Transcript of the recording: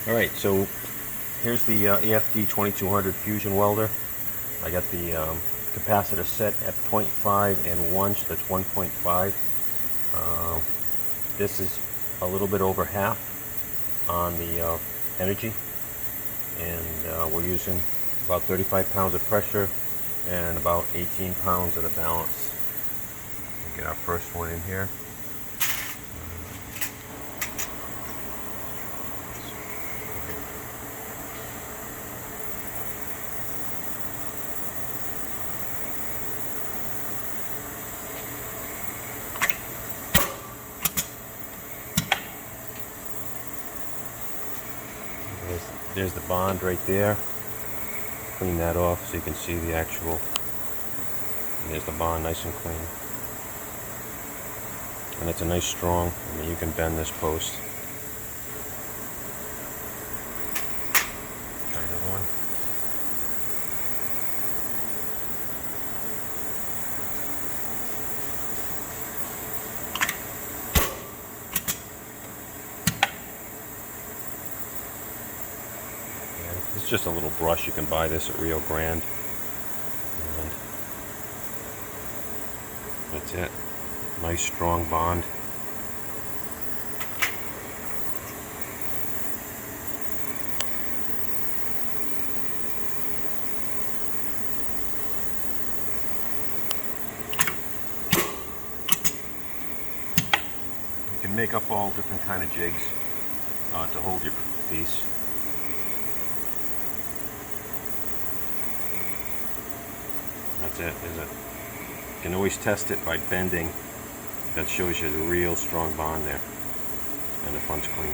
Alright, so here's the EFD 2200 Fusion Welder. I got the capacitor set at 0.5 and 1, so that's 1.5. This is a little bit over half on the energy, and we're using about 35 pounds of pressure and about 18 pounds of the balance. We'll get our first one in here. There's the bond right there. Clean that off so you can see the actual. And there's the bond, nice and clean. And it's a nice strong. I mean, you can bend this post. Try another one. It's just a little brush. You can buy this at Rio Grande. And that's it. Nice strong bond. You can make up all different kind of jigs to hold your piece. That's it, is it? You can always test it by bending. That shows you the real strong bond there. And the front's clean.